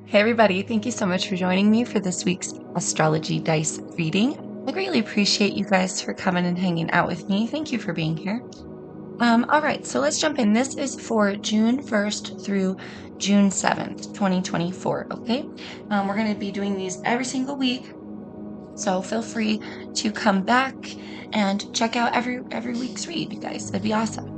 Hey everybody, thank you so much for joining me for this week's Astrology Dice reading. I greatly appreciate you guys for coming and hanging out with me. Thank you for being here. All right, so let's jump in. This is for June 1st through June 7th, 2024, okay? We're going to be doing these every single week, so feel free to come back and check out every week's read, you guys. That'd be awesome.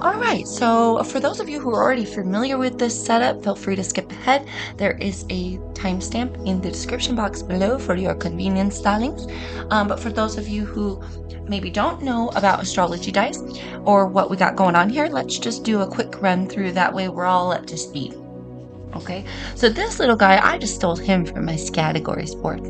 All right, so for those of you who are already familiar with this setup, feel free to skip ahead. There is a timestamp in the description box below for your convenience, darlings. But for those of you who maybe don't know about Astrology Dice or what we got going on here, let's just do a quick run through. That way we're all up to speed. Okay, so this little guy, I just stole him from my category sport.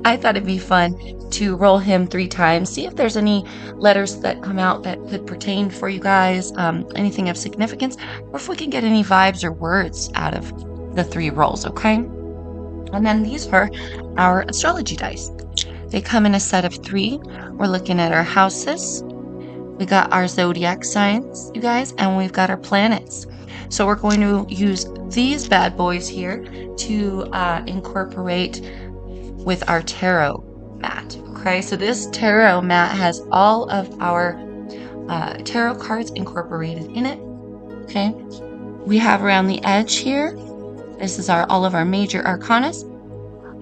I thought it'd be fun to roll him 3 times, see if there's any letters that come out that could pertain for you guys, anything of significance, or if we can get any vibes or words out of the 3 rolls, okay? And then these are our astrology dice. They come in a set of 3. We're looking at our houses. We got our zodiac signs, you guys, and we've got our planets. So we're going to use these bad boys here to incorporate with our tarot mat. Okay, so this tarot mat has all of our tarot cards incorporated in it. Okay, we have around the edge here, this is all of our major arcanas.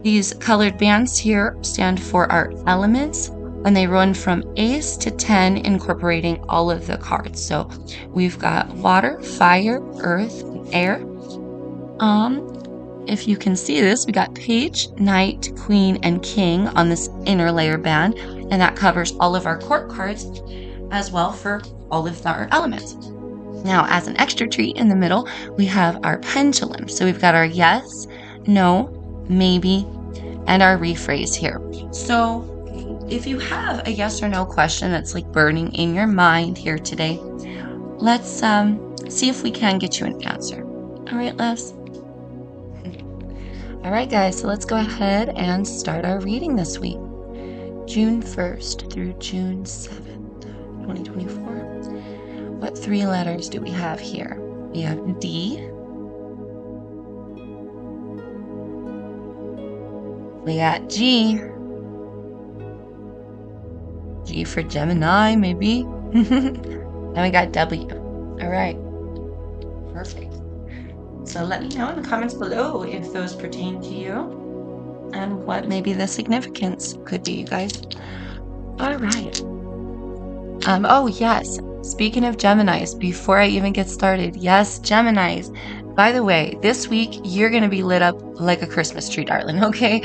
These colored bands here stand for our elements, and they run from ace to 10, incorporating all of the cards. So we've got water, fire, earth, air. If you can see this, we got page, knight, queen, and king on this inner layer band, and that covers all of our court cards as well for all of our elements. Now, as an extra treat in the middle, we have our pendulum. So we've got our yes, no, maybe, and our rephrase here. So if you have a yes or no question that's like burning in your mind here today, let's see if we can get you an answer. All right, loves? All right, guys, so let's go ahead and start our reading this week. June 1st through June 7th, 2024. What 3 letters do we have here? We have D. We got G. G for Gemini, maybe. And we got W. All right. Perfect. So let me know in the comments below if those pertain to you and what maybe the significance could be, you guys. All right. Oh, yes. Speaking of Geminis, before I even get started, yes, Geminis. By the way, this week you're going to be lit up like a Christmas tree, darling, okay?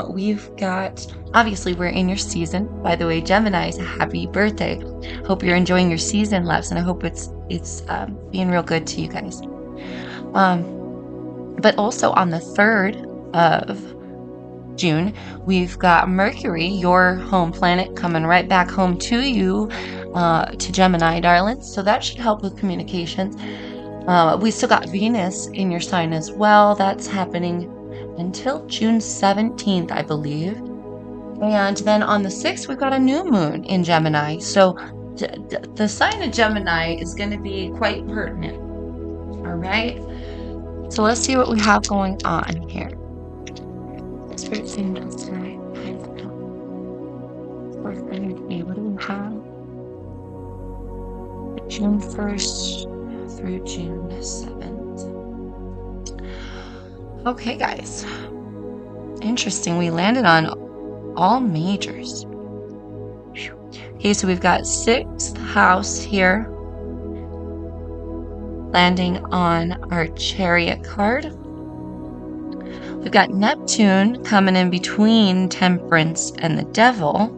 We've got, obviously, we're in your season. By the way, Geminis, happy birthday. Hope you're enjoying your season, loves, and I hope it's being real good to you guys. But also on the 3rd of June, we've got Mercury, your home planet, coming right back home to you, to Gemini, darlings. So that should help with communications. We still got Venus in your sign as well. That's happening until June 17th, I believe. And then on the 6th, we've got a new moon in Gemini. So the sign of Gemini is going to be quite pertinent. All right. So let's see what we have going on here. Spirit signals tonight. What do we have? June 1st through June 7th. Okay, guys. Interesting. We landed on all majors. Okay, so we've got 6th house here, landing on our Chariot card. We've got Neptune coming in between Temperance and the Devil.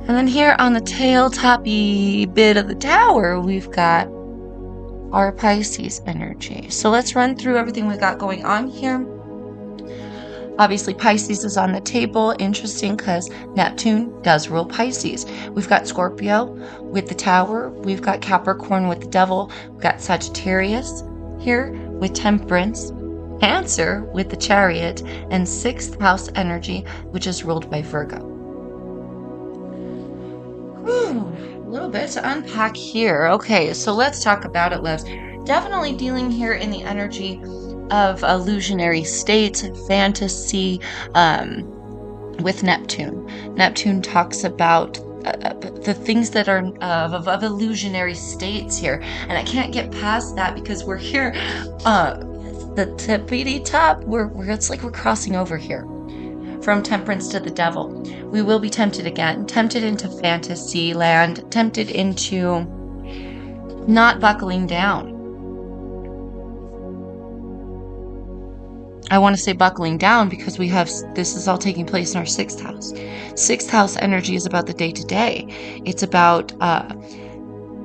And then here on the tail-toppy bit of the tower, we've got our Pisces energy. So let's run through everything we got going on here. Obviously, Pisces is on the table. Interesting because Neptune does rule Pisces. We've got Scorpio with the tower. We've got Capricorn with the devil. We've got Sagittarius here with Temperance. Cancer with the Chariot. And 6th house energy, which is ruled by Virgo. Whew, a little bit to unpack here. Okay, so let's talk about it, loves. definitely dealing here in the energy of illusionary states, fantasy, with Neptune. Neptune talks about the things that are of illusionary states here, and I can't get past that because we're here, the tippity top. It's like we're crossing over here from temperance to the devil. We will be tempted again, tempted into fantasy land, tempted into not buckling down. I want to say buckling down because this is all taking place in our 6th house. 6th house energy is about the day-to-day. It's about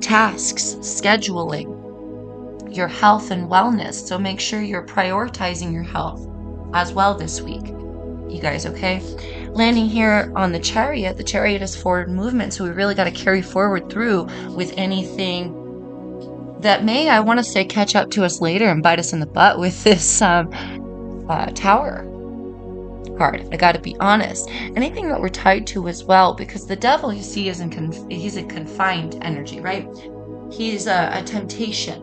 tasks, scheduling, your health and wellness. So make sure you're prioritizing your health as well this week, you guys, okay? Landing here on the Chariot is forward movement, so we really got to carry forward through with anything that may, I want to say, catch up to us later and bite us in the butt with this Tower card. I got to be honest. Anything that we're tied to as well, because the devil, you see, he's a confined energy, right? He's a temptation.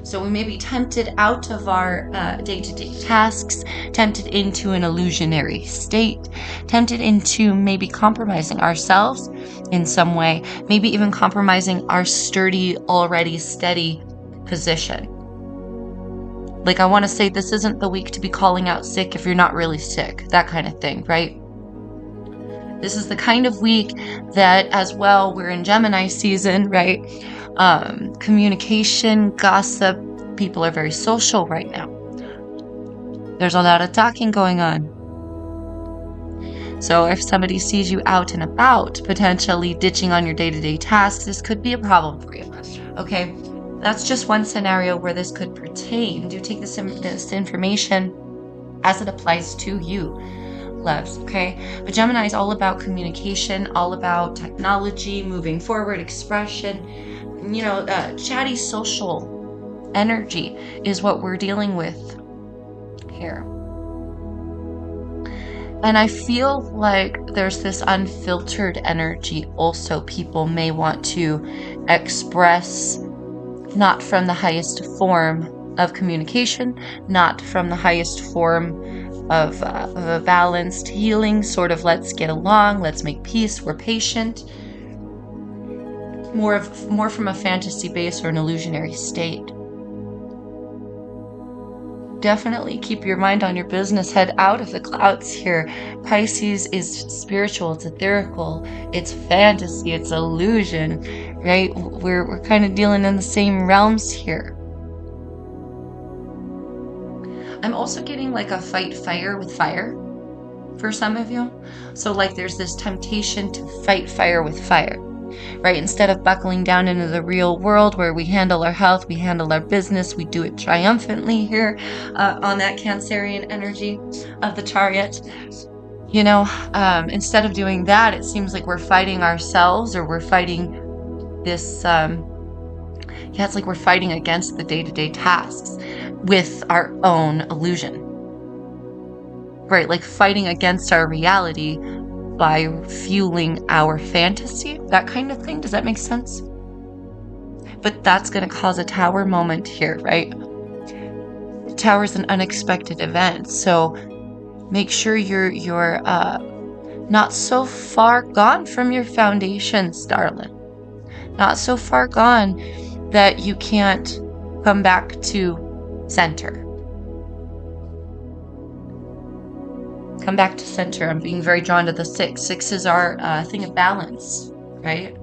So we may be tempted out of our day-to-day tasks, tempted into an illusionary state, tempted into maybe compromising ourselves in some way, maybe even compromising our already steady position. Like, I want to say this isn't the week to be calling out sick if you're not really sick, that kind of thing, right? This is the kind of week that, as well, we're in Gemini season, right? Communication, gossip, people are very social right now. There's a lot of talking going on. So if somebody sees you out and about, potentially ditching on your day-to-day tasks, this could be a problem for you, okay? That's just one scenario where this could pertain. Do take this information as it applies to you, loves, okay? But Gemini is all about communication, all about technology, moving forward, expression, chatty social energy is what we're dealing with here. And I feel like there's this unfiltered energy also. People may want to express not from the highest form of communication, not from the highest form of a balanced healing, sort of let's get along, let's make peace, we're patient. More from a fantasy base or an illusionary state. Definitely keep your mind on your business, head out of the clouds here. Pisces is spiritual, it's etherical, it's fantasy, it's illusion, right? We're kind of dealing in the same realms here. I'm also getting like a fight fire with fire for some of you. So like there's this temptation to fight fire with fire, right? Instead of buckling down into the real world where we handle our health, we handle our business, we do it triumphantly here on that Cancerian energy of the Chariot. Instead of doing that, it seems like we're fighting ourselves, or we're fighting this, it's like we're fighting against the day-to-day tasks with our own illusion, right? Like fighting against our reality by fueling our fantasy, that kind of thing. Does that make sense? But that's going to cause a tower moment here, right? Tower is an unexpected event, so make sure you're not so far gone from your foundations, darling. Not so far gone that you can't come back to center. Come back to center. I'm being very drawn to the 6. 6 is our thing of balance, right?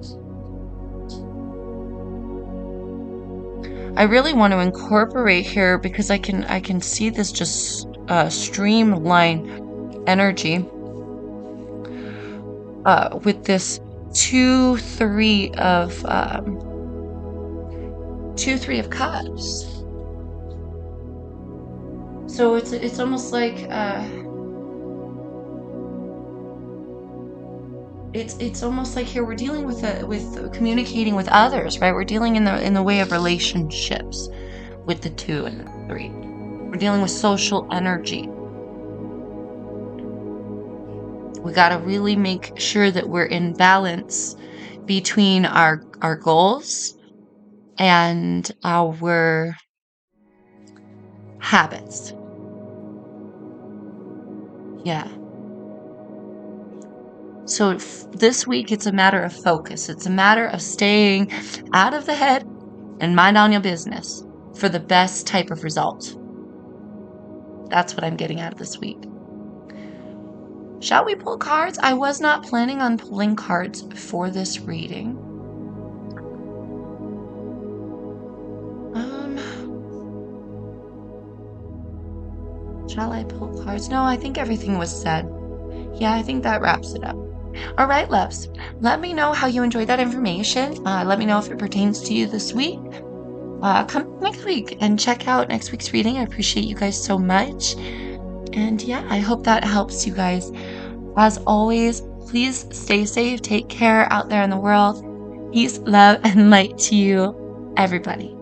I really want to incorporate here because I can see this just streamline energy with this 2-3 of cups. So it's almost like it's almost like here we're dealing with communicating with others, right? We're dealing in the way of relationships with the 2 and the 3. We're dealing with social energy. We got to really make sure that we're in balance between our goals and our habits. Yeah. So this week, it's a matter of focus. It's a matter of staying out of the head and mind on your business for the best type of result. That's what I'm getting out of this week. Shall we pull cards? I was not planning on pulling cards for this reading. Shall I pull cards? No, I think everything was said. Yeah, I think that wraps it up. All right, loves. Let me know how you enjoyed that information. Let me know if it pertains to you this week. Come next week and check out next week's reading. I appreciate you guys so much. And yeah, I hope that helps you guys. As always, please stay safe. Take care out there in the world. Peace, love, and light to you, everybody.